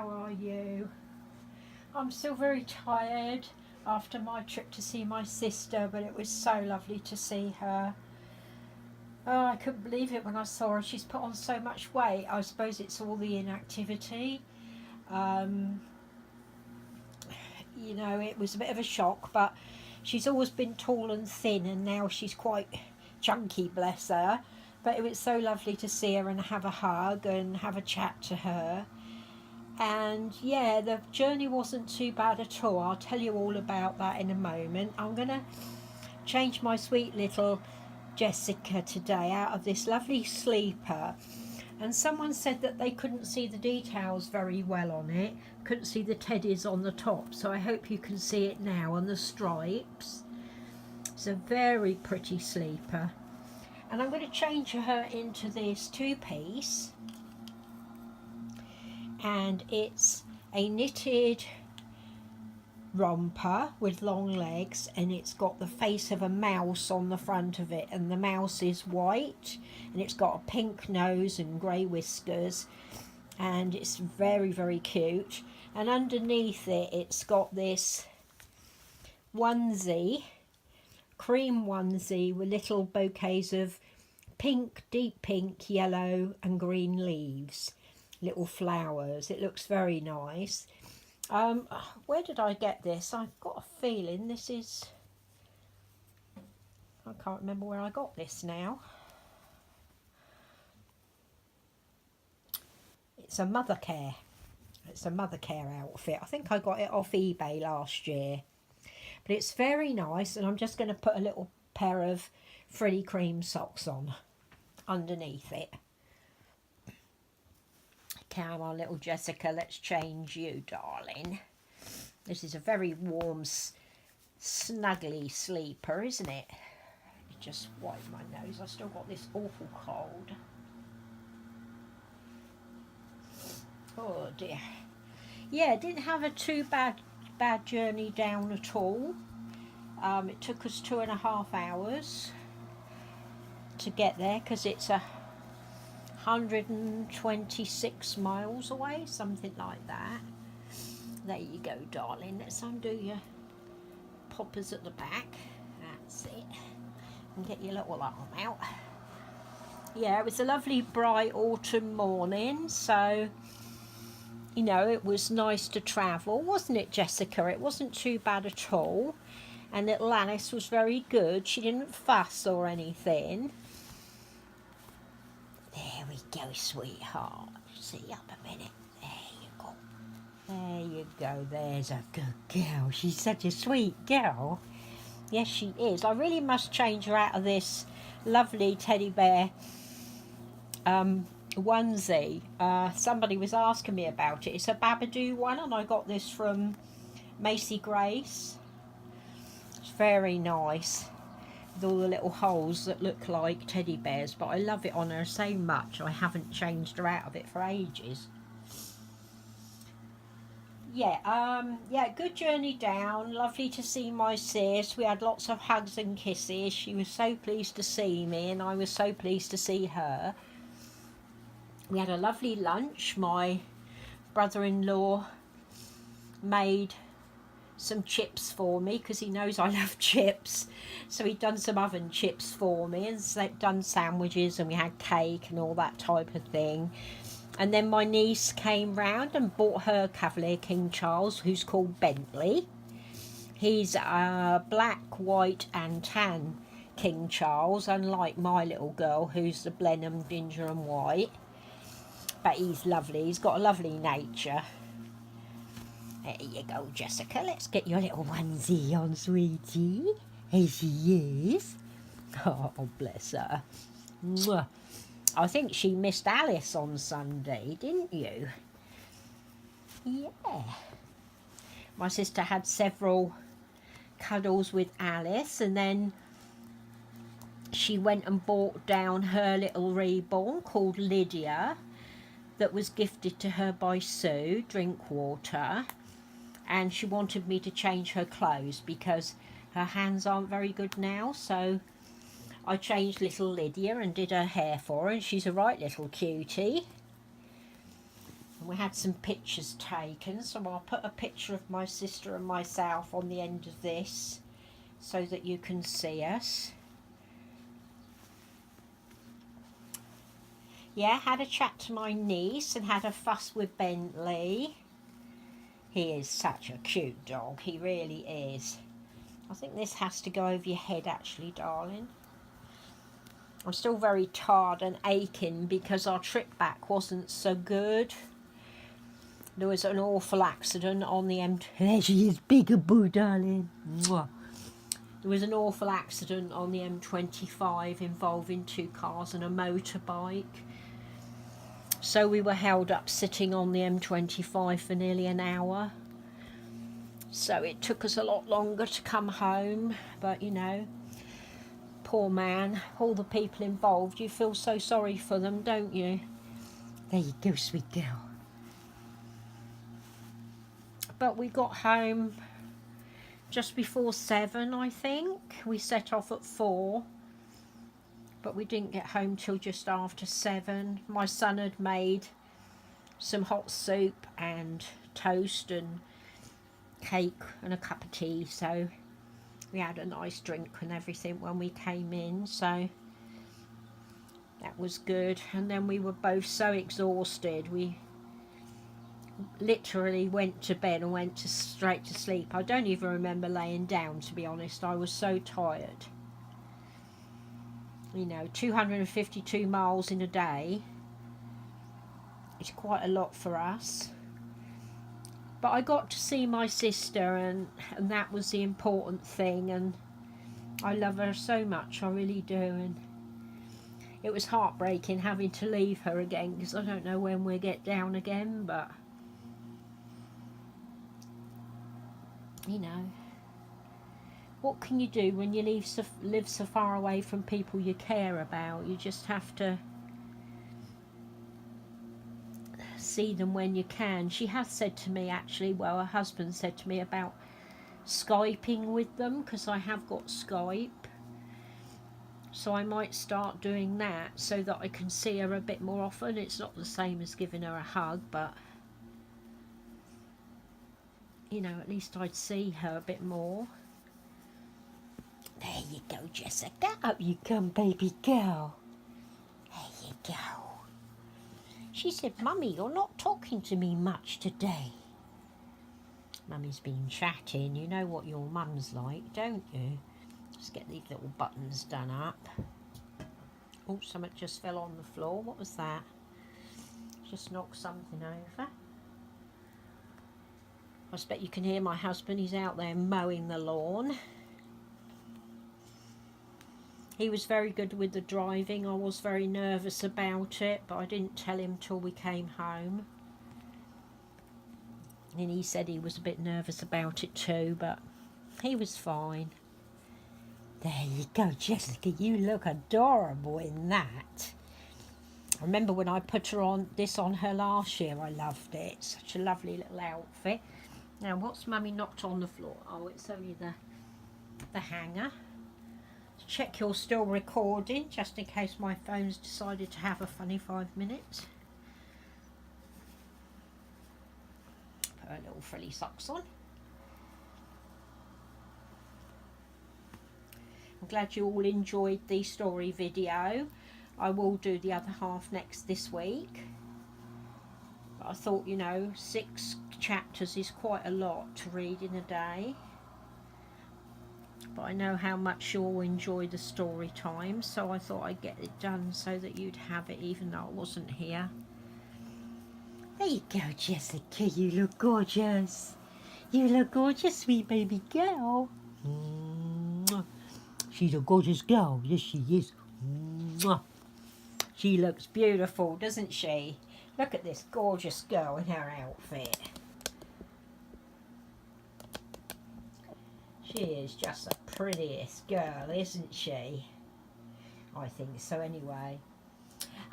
how are you? I'm still very tired after my trip to see my sister, but it was so lovely to see her. Oh, I couldn't believe it when I saw her. She's put on so much weight. I suppose it's all the inactivity. You know, it was a bit of a shock, but she's always been tall and thin, and now she's quite chunky, bless her. But it was so lovely to see her and have a hug and have a chat to her. And yeah, the journey wasn't too bad at all. I'll tell you all about that in a moment. I'm going to change my sweet little Jessica today out of this lovely sleeper. And someone said that they couldn't see the details very well on it, couldn't see the teddies on the top, so I hope you can see it now on the stripes. It's a very pretty sleeper. And I'm going to change her into this two-piece, and it's a knitted romper with long legs, and it's got the face of a mouse on the front of it, and the mouse is white, and it's got a pink nose and grey whiskers, and it's very, very cute. And underneath it, it's got this onesie, cream onesie with little bouquets of pink, deep pink, yellow and green leaves, little flowers. It looks very nice. Where did I get this? I've got a feeling this is, I can't remember where I got this now. It's a mother care. It's a mother care outfit. I think I got it off eBay last year. But it's very nice, and I'm just going to put a little pair of frilly cream socks on underneath it. Come on, little Jessica, let's change you, darling. This is a very warm, snuggly sleeper, isn't it? Let me just wipe my nose. I've still got this awful cold. Oh dear. Yeah, didn't have a too bad journey down at all. It took us 2.5 hours to get there, because it's 126 miles away, something like that. There you go, darling. Let's undo your poppers at the back. That's it. And get your little arm out. Yeah, it was a lovely bright autumn morning, so you know, it was nice to travel, wasn't it, Jessica? It wasn't too bad at all. And little Alice was very good. She didn't fuss or anything. There we go, sweetheart. See up a minute. There you go. There you go. There's a good girl. She's such a sweet girl. Yes, she is. I really must change her out of this lovely teddy bear onesie. Somebody was asking me about it. It's a Babadoo one, and I got this from Macy Grace. It's very nice, with all the little holes that look like teddy bears, but I love it on her so much I haven't changed her out of it for ages. Yeah, good journey down. Lovely to see my sis. We had lots of hugs and kisses. She was so pleased to see me, and I was so pleased to see her. We had a lovely lunch. My brother-in-law made some chips for me, because he knows I love chips. So he'd done some oven chips for me, and done sandwiches, and we had cake and all that type of thing. And then my niece came round and bought her Cavalier King Charles, who's called Bentley. He's a black, white and tan King Charles, unlike my little girl, who's the Blenheim ginger and white. But he's lovely. He's got a lovely nature. There you go, Jessica. Let's get your little onesie on, sweetie. Here she is. Oh, bless her. Mwah. I think she missed Alice on Sunday, didn't you? Yeah. My sister had several cuddles with Alice, and then she went and bought down her little reborn called Lydia, that was gifted to her by Sue, Drinkwater. And she wanted me to change her clothes because her hands aren't very good now, so I changed little Lydia and did her hair for her, and she's a right little cutie. And we had some pictures taken, so I'll put a picture of my sister and myself on the end of this so that you can see us. Yeah, had a chat to my niece and had a fuss with Bentley. He is such a cute dog, he really is. I think this has to go over your head actually, darling. I'm still very tired and aching because our trip back wasn't so good. There was an awful accident on the M... There she is, bigger boo, darling. Mwah. There was an awful accident on the M25 involving 2 cars and a motorbike. So we were held up sitting on the M25 for nearly an hour. So it took us a lot longer to come home. But, you know, poor man, all the people involved, you feel so sorry for them, don't you? There you go, sweet girl. But we got home just before 7, I think. We set off at 4. But we didn't get home till just after 7. My son had made some hot soup and toast and cake and a cup of tea. So we had a nice drink and everything when we came in. So that was good. And then we were both so exhausted. We literally went to bed and went straight to sleep. I don't even remember laying down, to be honest. I was so tired. You know, 252 miles in a day is quite a lot for us. But I got to see my sister, and that was the important thing, and I love her so much, I really do. And it was heartbreaking having to leave her again, because I don't know when we'll get down again, but you know, what can you do when you live so far away from people you care about? You just have to see them when you can. She has said to me, actually, well, her husband said to me about Skyping with them, because I have got Skype. So I might start doing that so that I can see her a bit more often. It's not the same as giving her a hug, but you know, at least I'd see her a bit more. There you go, Jessica. Up you come, baby girl. There you go. She said, Mummy, you're not talking to me much today. Mummy's been chatting. You know what your mum's like, don't you? Just get these little buttons done up. Oh, something just fell on the floor. What was that? Just knocked something over. I expect you can hear my husband. He's out there mowing the lawn. He was very good with the driving. I was very nervous about it, but I didn't tell him till we came home. And he said he was a bit nervous about it too, but he was fine. There you go, Jessica. You look adorable in that. I remember when I put this on her last year, I loved it. Such a lovely little outfit. Now, what's Mummy knocked on the floor? Oh, it's only the hanger. Check you're still recording, just in case my phone's decided to have a funny 5 minutes. Put her little frilly socks on. I'm glad you all enjoyed the story video. I will do the other half this week. But I thought, you know, 6 chapters is quite a lot to read in a day. But I know how much you'll enjoy the story time, so I thought I'd get it done so that you'd have it even though I wasn't here. There you go, Jessica. You look gorgeous. You look gorgeous, sweet baby girl. Mwah. She's a gorgeous girl. Yes, she is. Mwah. She looks beautiful, doesn't she? Look at this gorgeous girl in her outfit. She is just the prettiest girl, isn't she? I think so anyway.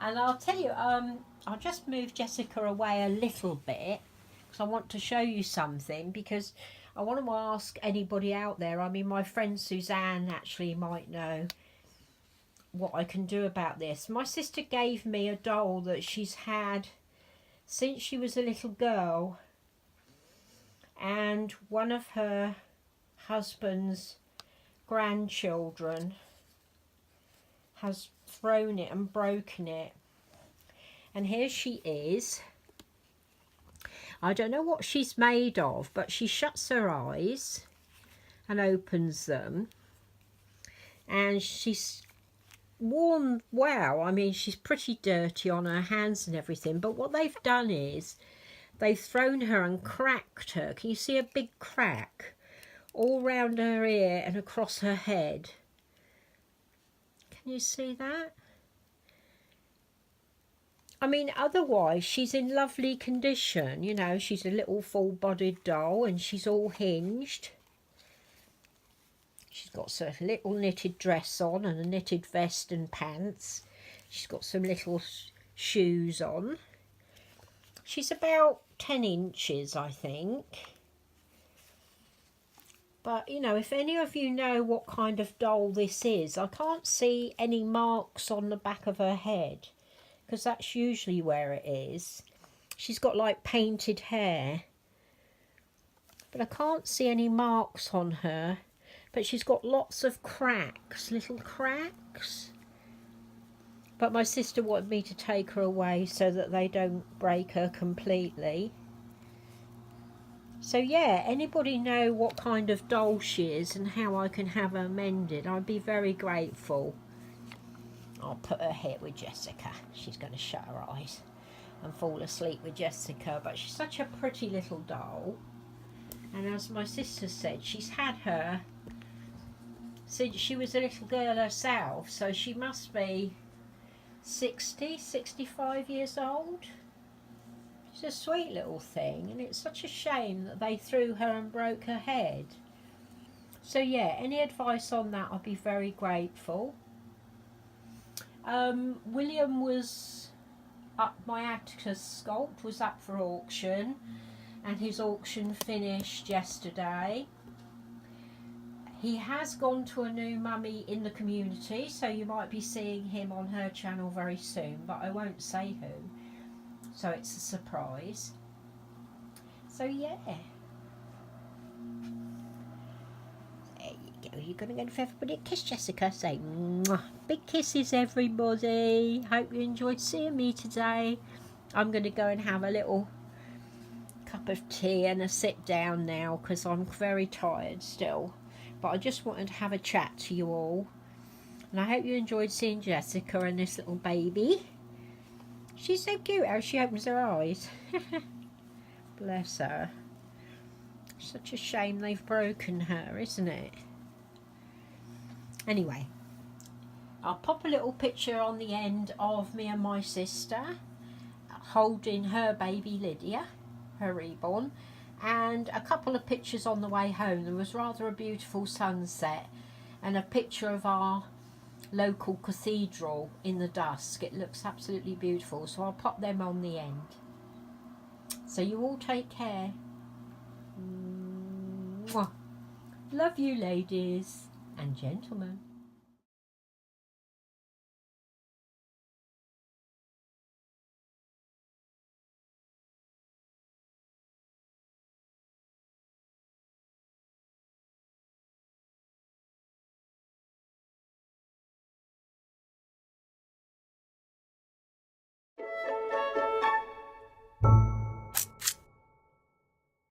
And I'll tell you, I'll just move Jessica away a little bit because I want to show you something, because I want to ask anybody out there. I mean, my friend Suzanne actually might know what I can do about this. My sister gave me a doll that she's had since she was a little girl, and one of her husband's grandchildren has thrown it and broken it. And here she is. I don't know what she's made of, but she shuts her eyes and opens them, and she's worn well. I mean, she's pretty dirty on her hands and everything, but what they've done is they've thrown her and cracked her. Can you see a big crack all round her ear and across her head? Can you see that? I mean, otherwise she's in lovely condition. You know, she's a little full-bodied doll and she's all hinged. She's got a little knitted dress on and a knitted vest and pants. She's got some little shoes on. She's about 10 inches, I think. But, you know, if any of you know what kind of doll this is, I can't see any marks on the back of her head, because that's usually where it is. She's got like painted hair, but I can't see any marks on her. But she's got lots of cracks, little cracks. But my sister wanted me to take her away so that they don't break her completely. So yeah, anybody know what kind of doll she is and how I can have her mended? I'd be very grateful. I'll put her here with Jessica. She's going to shut her eyes and fall asleep with Jessica. But she's such a pretty little doll. And as my sister said, she's had her since she was a little girl herself. So she must be 60, 65 years old. She's a sweet little thing. And it's such a shame that they threw her and broke her head. So yeah, any advice on that, I'd be very grateful. William was up, my atticus sculpt was up for auction, and his auction finished yesterday. He has gone to a new mummy in the community, so you might be seeing him on her channel very soon, but I won't say who, so it's a surprise. So yeah, there you go. You're going to give everybody a kiss, Jessica. Say mwah. Big kisses, everybody. Hope you enjoyed seeing me today. I'm going to go and have a little cup of tea and a sit down now, because I'm very tired still. But I just wanted to have a chat to you all. And I hope you enjoyed seeing Jessica and this little baby. She's so cute how she opens her eyes. Bless her. Such a shame they've broken her, isn't it? Anyway, I'll pop a little picture on the end of me and my sister holding her baby Lydia, her reborn, and a couple of pictures on the way home. There was rather a beautiful sunset and a picture of our local cathedral in the dusk. It looks absolutely beautiful, so I'll pop them on the end. So you all take care. Mwah. Love you, ladies and gentlemen.